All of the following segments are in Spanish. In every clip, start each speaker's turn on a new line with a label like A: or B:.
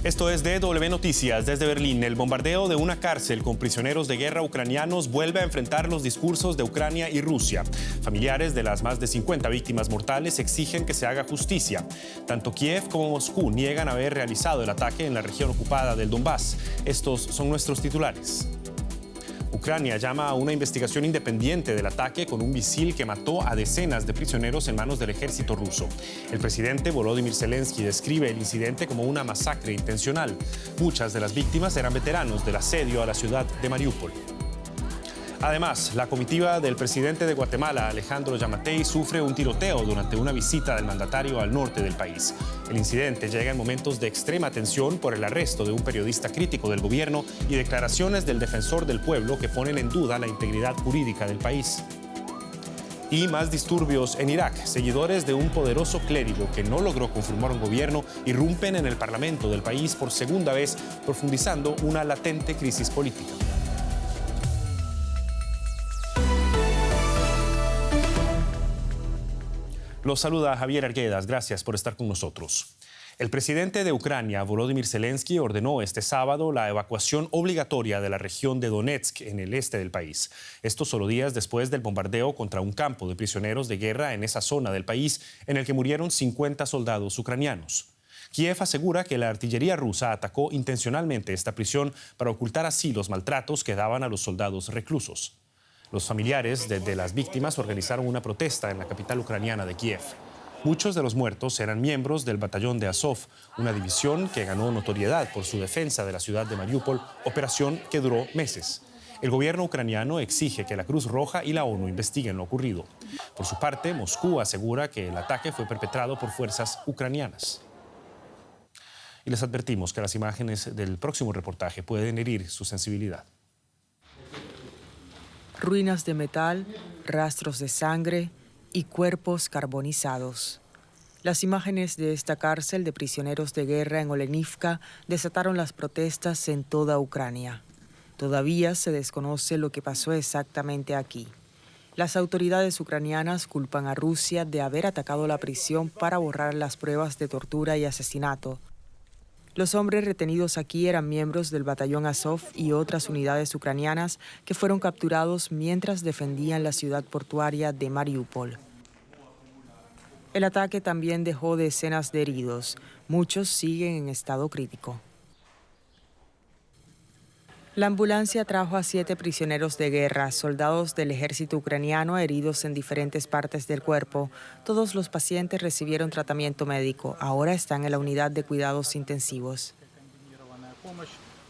A: Esto es DW Noticias. Desde Berlín, el bombardeo de una cárcel con prisioneros de guerra ucranianos vuelve a enfrentar los discursos de Ucrania y Rusia. Familiares de las más de 50 víctimas mortales exigen que se haga justicia. Tanto Kiev como Moscú niegan haber realizado el ataque en la región ocupada del Donbass. Estos son nuestros titulares. Ucrania llama a una investigación independiente del ataque con un misil que mató a decenas de prisioneros en manos del ejército ruso. El presidente Volodymyr Zelensky describe el incidente como una masacre intencional. Muchas de las víctimas eran veteranos del asedio a la ciudad de Mariupol. Además, la comitiva del presidente de Guatemala, Alejandro Yamatei, sufre un tiroteo durante una visita del mandatario al norte del país. El incidente llega en momentos de extrema tensión por el arresto de un periodista crítico del gobierno y declaraciones del defensor del pueblo que ponen en duda la integridad jurídica del país. Y más disturbios en Irak. Seguidores de un poderoso clérigo que no logró conformar un gobierno irrumpen en el parlamento del país por segunda vez, profundizando una latente crisis política. Los saluda Javier Arguedas. Gracias por estar con nosotros. El presidente de Ucrania, Volodymyr Zelensky, ordenó este sábado la evacuación obligatoria de la región de Donetsk, en el este del país. Esto solo días después del bombardeo contra un campo de prisioneros de guerra en esa zona del país, en el que murieron 50 soldados ucranianos. Kiev asegura que la artillería rusa atacó intencionalmente esta prisión para ocultar así los maltratos que daban a los soldados reclusos. Los familiares de las víctimas organizaron una protesta en la capital ucraniana de Kiev. Muchos de los muertos eran miembros del batallón de Azov, una división que ganó notoriedad por su defensa de la ciudad de Mariupol, operación que duró meses. El gobierno ucraniano exige que la Cruz Roja y la ONU investiguen lo ocurrido. Por su parte, Moscú asegura que el ataque fue perpetrado por fuerzas ucranianas. Y les advertimos que las imágenes del próximo reportaje pueden herir su sensibilidad.
B: Ruinas de metal, rastros de sangre y cuerpos carbonizados. Las imágenes de esta cárcel de prisioneros de guerra en Olenivka desataron las protestas en toda Ucrania. Todavía se desconoce lo que pasó exactamente aquí. Las autoridades ucranianas culpan a Rusia de haber atacado la prisión para borrar las pruebas de tortura y asesinato. Los hombres retenidos aquí eran miembros del batallón Azov y otras unidades ucranianas que fueron capturados mientras defendían la ciudad portuaria de Mariupol. El ataque también dejó decenas de heridos. Muchos siguen en estado crítico. La ambulancia trajo a 7 prisioneros de guerra, soldados del ejército ucraniano heridos en diferentes partes del cuerpo. Todos los pacientes recibieron tratamiento médico. Ahora están en la unidad de cuidados intensivos.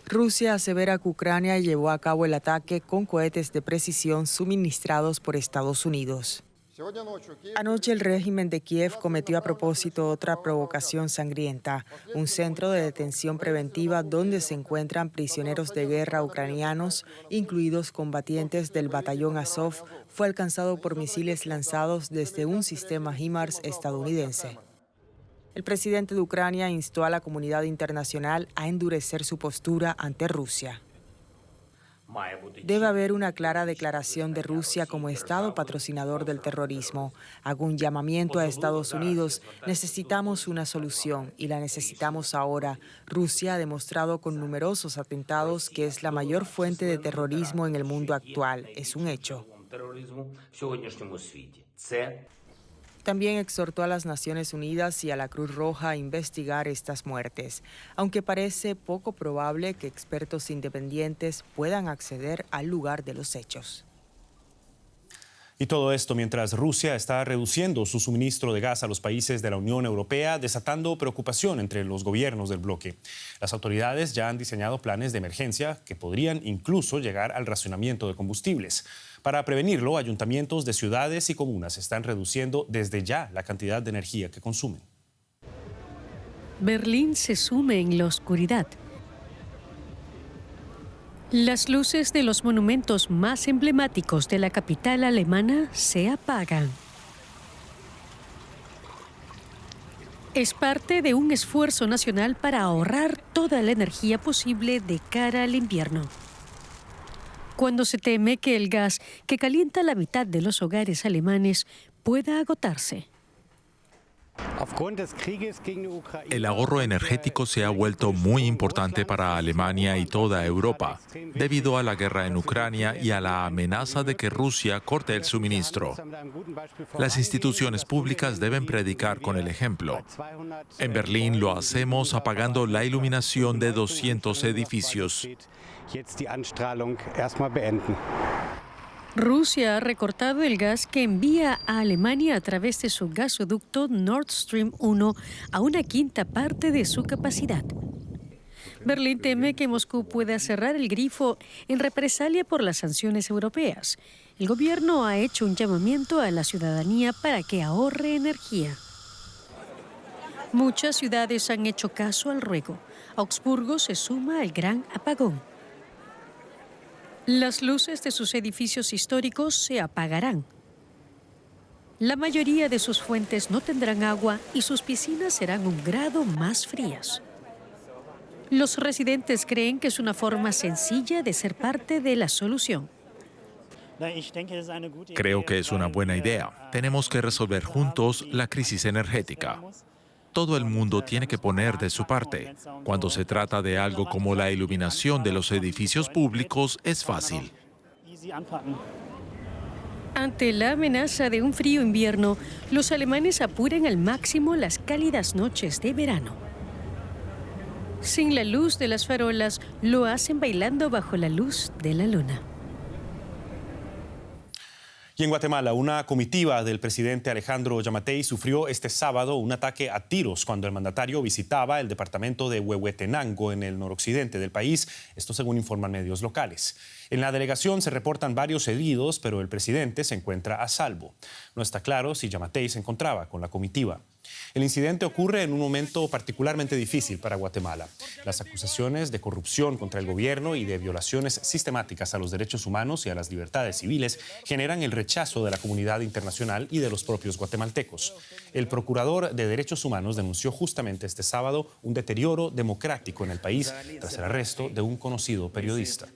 B: Rusia asevera que Ucrania llevó a cabo el ataque con cohetes de precisión suministrados por Estados Unidos. Anoche el régimen de Kiev cometió a propósito otra provocación sangrienta. Un centro de detención preventiva donde se encuentran prisioneros de guerra ucranianos, incluidos combatientes del batallón Azov, fue alcanzado por misiles lanzados desde un sistema HIMARS estadounidense. El presidente de Ucrania instó a la comunidad internacional a endurecer su postura ante Rusia. Debe haber una clara declaración de Rusia como Estado patrocinador del terrorismo. Hago un llamamiento a Estados Unidos. Necesitamos una solución y la necesitamos ahora. Rusia ha demostrado con numerosos atentados que es la mayor fuente de terrorismo en el mundo actual. Es un hecho. También exhortó a las Naciones Unidas y a la Cruz Roja a investigar estas muertes, aunque parece poco probable que expertos independientes puedan acceder al lugar de los hechos.
A: Y todo esto mientras Rusia está reduciendo su suministro de gas a los países de la Unión Europea, desatando preocupación entre los gobiernos del bloque. Las autoridades ya han diseñado planes de emergencia que podrían incluso llegar al racionamiento de combustibles. Para prevenirlo, ayuntamientos de ciudades y comunas están reduciendo desde ya la cantidad de energía que consumen.
C: Berlín se sume en la oscuridad. Las luces de los monumentos más emblemáticos de la capital alemana se apagan. Es parte de un esfuerzo nacional para ahorrar toda la energía posible de cara al invierno. Cuando se teme que el gas que calienta la mitad de los hogares alemanes pueda agotarse.
D: El ahorro energético se ha vuelto muy importante para Alemania y toda Europa, debido a la guerra en Ucrania y a la amenaza de que Rusia corte el suministro. Las instituciones públicas deben predicar con el ejemplo. En Berlín lo hacemos apagando la iluminación de 200 edificios.
C: Rusia ha recortado el gas que envía a Alemania a través de su gasoducto Nord Stream 1 a una quinta parte de su capacidad. Berlín teme que Moscú pueda cerrar el grifo en represalia por las sanciones europeas. El gobierno ha hecho un llamamiento a la ciudadanía para que ahorre energía. Muchas ciudades han hecho caso al ruego. Augsburgo se suma al gran apagón. Las luces de sus edificios históricos se apagarán. La mayoría de sus fuentes no tendrán agua y sus piscinas serán 1 grado más frías. Los residentes creen que es una forma sencilla de ser parte de la solución.
D: Creo que es una buena idea. Tenemos que resolver juntos la crisis energética. Todo el mundo tiene que poner de su parte. Cuando se trata de algo como la iluminación de los edificios públicos, es fácil.
C: Ante la amenaza de un frío invierno, los alemanes apuran al máximo las cálidas noches de verano. Sin la luz de las farolas, lo hacen bailando bajo la luz de la luna.
A: Y en Guatemala, una comitiva del presidente Alejandro Yamatei sufrió este sábado un ataque a tiros cuando el mandatario visitaba el departamento de Huehuetenango en el noroccidente del país, esto según informan medios locales. En la delegación se reportan varios heridos, pero el presidente se encuentra a salvo. No está claro si Yamatei se encontraba con la comitiva. El incidente ocurre en un momento particularmente difícil para Guatemala. Las acusaciones de corrupción contra el gobierno y de violaciones sistemáticas a los derechos humanos y a las libertades civiles generan el rechazo de la comunidad internacional y de los propios guatemaltecos. El procurador de Derechos Humanos denunció justamente este sábado un deterioro democrático en el país tras el arresto de un conocido periodista.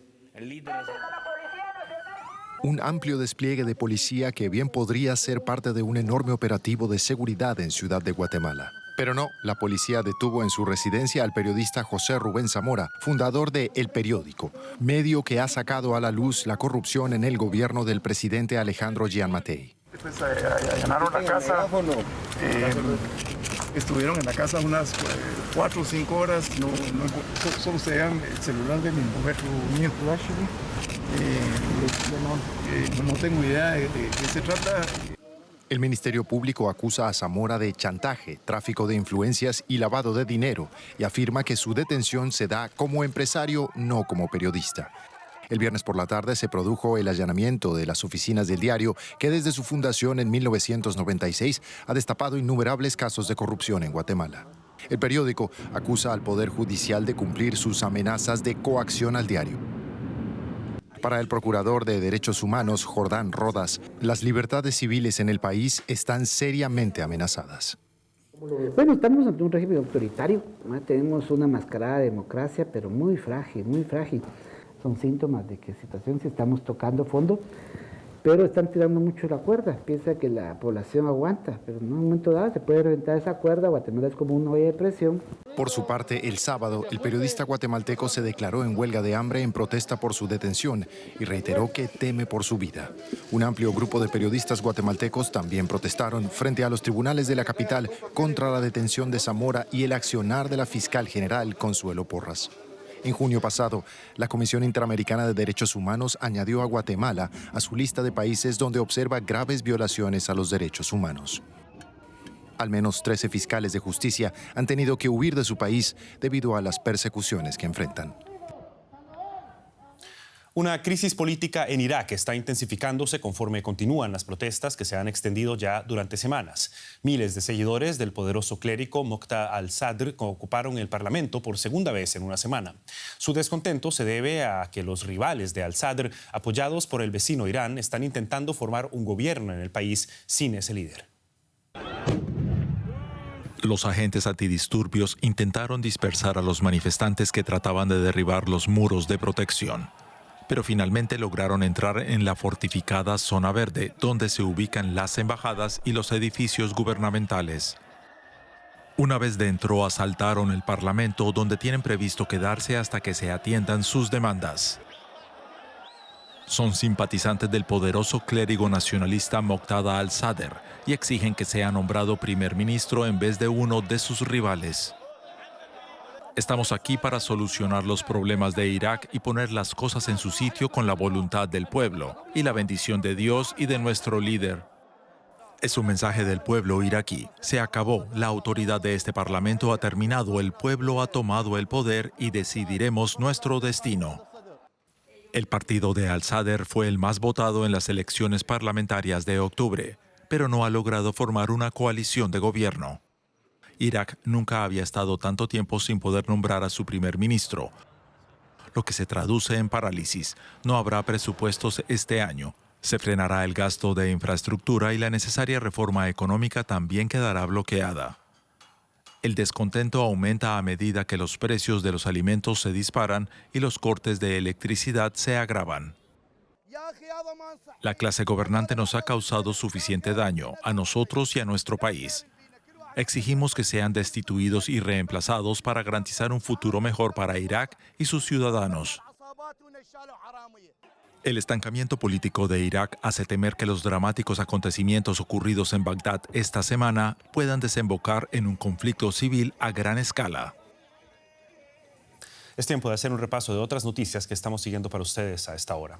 E: Un amplio despliegue de policía que bien podría ser parte de un enorme operativo de seguridad en Ciudad de Guatemala. Pero no, la policía detuvo en su residencia al periodista José Rubén Zamora, fundador de El Periódico, medio que ha sacado a la luz la corrupción en el gobierno del presidente Alejandro Yamatei.
F: Pues allanaron la casa, estuvieron en la casa unas 4 o 5 horas, solo se veían el celular de mi mujer. No tengo idea de qué se trata.
E: El Ministerio Público acusa a Zamora de chantaje, tráfico de influencias y lavado de dinero y afirma que su detención se da como empresario, no como periodista. El viernes por la tarde se produjo el allanamiento de las oficinas del diario, que desde su fundación en 1996 ha destapado innumerables casos de corrupción en Guatemala. El periódico acusa al Poder Judicial de cumplir sus amenazas de coacción al diario. Para el procurador de Derechos Humanos, Jordán Rodas, las libertades civiles en el país están seriamente amenazadas.
G: Bueno, estamos ante un régimen autoritario, ¿no? Tenemos una mascarada de democracia, pero muy frágil, muy frágil. Son síntomas de que situación si estamos tocando fondo, pero están tirando mucho la cuerda. Piensa que la población aguanta, pero en un momento dado se puede reventar esa cuerda. Guatemala es como una olla de presión.
E: Por su parte, el sábado, el periodista guatemalteco se declaró en huelga de hambre en protesta por su detención y reiteró que teme por su vida. Un amplio grupo de periodistas guatemaltecos también protestaron frente a los tribunales de la capital contra la detención de Zamora y el accionar de la fiscal general Consuelo Porras. En junio pasado, la Comisión Interamericana de Derechos Humanos añadió a Guatemala a su lista de países donde observa graves violaciones a los derechos humanos. Al menos 13 fiscales de justicia han tenido que huir de su país debido a las persecuciones que enfrentan.
A: Una crisis política en Irak está intensificándose conforme continúan las protestas que se han extendido ya durante semanas. Miles de seguidores del poderoso clérigo Moqtada al-Sadr ocuparon el Parlamento por segunda vez en una semana. Su descontento se debe a que los rivales de al-Sadr, apoyados por el vecino Irán, están intentando formar un gobierno en el país sin ese líder.
D: Los agentes antidisturbios intentaron dispersar a los manifestantes que trataban de derribar los muros de protección, pero finalmente lograron entrar en la fortificada zona verde, donde se ubican las embajadas y los edificios gubernamentales. Una vez dentro, asaltaron el Parlamento, donde tienen previsto quedarse hasta que se atiendan sus demandas. Son simpatizantes del poderoso clérigo nacionalista Moqtada al-Sadr y exigen que sea nombrado primer ministro en vez de uno de sus rivales. Estamos aquí para solucionar los problemas de Irak y poner las cosas en su sitio con la voluntad del pueblo y la bendición de Dios y de nuestro líder. Es un mensaje del pueblo iraquí. Se acabó. La autoridad de este parlamento ha terminado. El pueblo ha tomado el poder y decidiremos nuestro destino. El partido de al-Sadr fue el más votado en las elecciones parlamentarias de octubre, pero no ha logrado formar una coalición de gobierno. Irak nunca había estado tanto tiempo sin poder nombrar a su primer ministro, lo que se traduce en parálisis. No habrá presupuestos este año. Se frenará el gasto de infraestructura y la necesaria reforma económica también quedará bloqueada. El descontento aumenta a medida que los precios de los alimentos se disparan y los cortes de electricidad se agravan. La clase gobernante nos ha causado suficiente daño, a nosotros y a nuestro país. Exigimos que sean destituidos y reemplazados para garantizar un futuro mejor para Irak y sus ciudadanos. El estancamiento político de Irak hace temer que los dramáticos acontecimientos ocurridos en Bagdad esta semana puedan desembocar en un conflicto civil a gran escala.
A: Es tiempo de hacer un repaso de otras noticias que estamos siguiendo para ustedes a esta hora.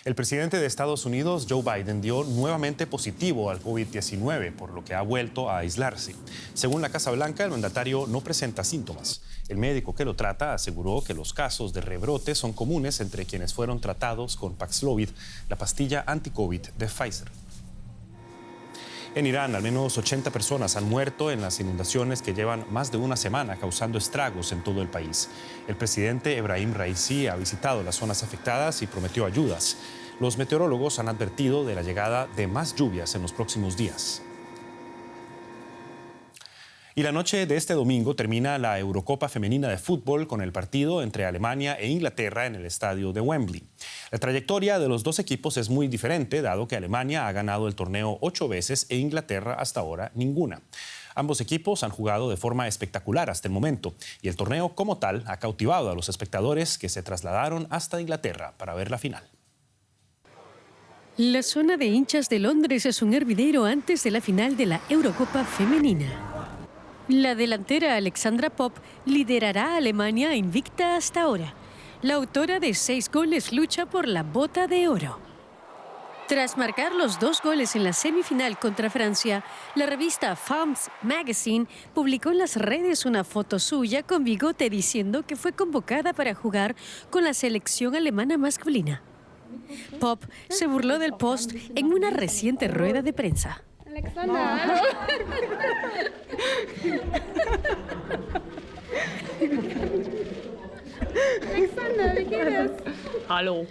A: El presidente de Estados Unidos, Joe Biden, dio nuevamente positivo al COVID-19, por lo que ha vuelto a aislarse. Según la Casa Blanca, el mandatario no presenta síntomas. El médico que lo trata aseguró que los casos de rebrote son comunes entre quienes fueron tratados con Paxlovid, la pastilla anti-COVID de Pfizer. En Irán, al menos 80 personas han muerto en las inundaciones que llevan más de una semana causando estragos en todo el país. El presidente Ebrahim Raisi ha visitado las zonas afectadas y prometió ayudas. Los meteorólogos han advertido de la llegada de más lluvias en los próximos días. Y la noche de este domingo termina la Eurocopa Femenina de Fútbol con el partido entre Alemania e Inglaterra en el estadio de Wembley. La trayectoria de los dos equipos es muy diferente, dado que Alemania ha ganado el torneo 8 veces e Inglaterra hasta ahora ninguna. Ambos equipos han jugado de forma espectacular hasta el momento y el torneo como tal ha cautivado a los espectadores que se trasladaron hasta Inglaterra para ver la final.
C: La zona de hinchas de Londres es un hervidero antes de la final de la Eurocopa Femenina. La delantera Alexandra Popp liderará a Alemania invicta hasta ahora. La autora de 6 goles lucha por la bota de oro. Tras marcar los 2 goles en la semifinal contra Francia, la revista Femmes Magazine publicó en las redes una foto suya con bigote diciendo que fue convocada para jugar con la selección alemana masculina. Popp se burló del post en una reciente rueda de prensa. Alexandra.
H: Alexandra, ¿de qué eres?
C: Hallo.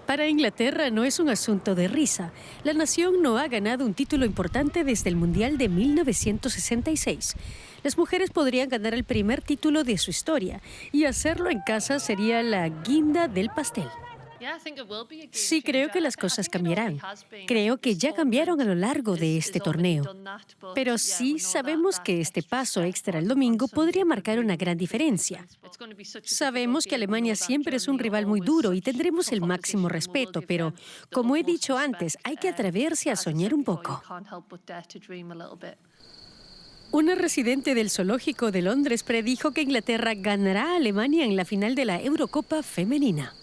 C: Para Inglaterra no es un asunto de risa. La nación no ha ganado un título importante desde el Mundial de 1966. Las mujeres podrían ganar el primer título de su historia y hacerlo en casa sería la guinda del pastel. Sí, creo que las cosas cambiarán. Creo que ya cambiaron a lo largo de este torneo. Pero sí sabemos que este paso extra el domingo podría marcar una gran diferencia. Sabemos que Alemania siempre es un rival muy duro y tendremos el máximo respeto, pero como he dicho antes, hay que atreverse a soñar un poco. Una residente del Zoológico de Londres predijo que Inglaterra ganará a Alemania en la final de la Eurocopa Femenina.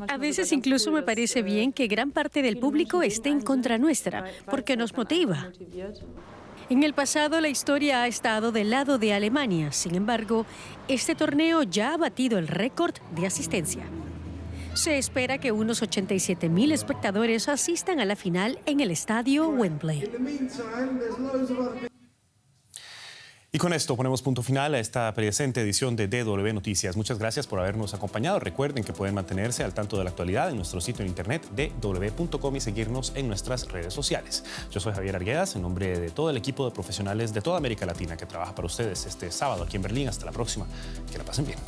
C: A veces incluso me parece bien que gran parte del público esté en contra nuestra, porque nos motiva. En el pasado la historia ha estado del lado de Alemania. Sin embargo, este torneo ya ha batido el récord de asistencia. Se espera que unos 87,000 espectadores asistan a la final en el estadio Wembley.
A: Y con esto ponemos punto final a esta presente edición de DW Noticias. Muchas gracias por habernos acompañado. Recuerden que pueden mantenerse al tanto de la actualidad en nuestro sitio en internet dw.com y seguirnos en nuestras redes sociales. Yo soy Javier Arguedas, en nombre de todo el equipo de profesionales de toda América Latina que trabaja para ustedes este sábado aquí en Berlín. Hasta la próxima. Que la pasen bien.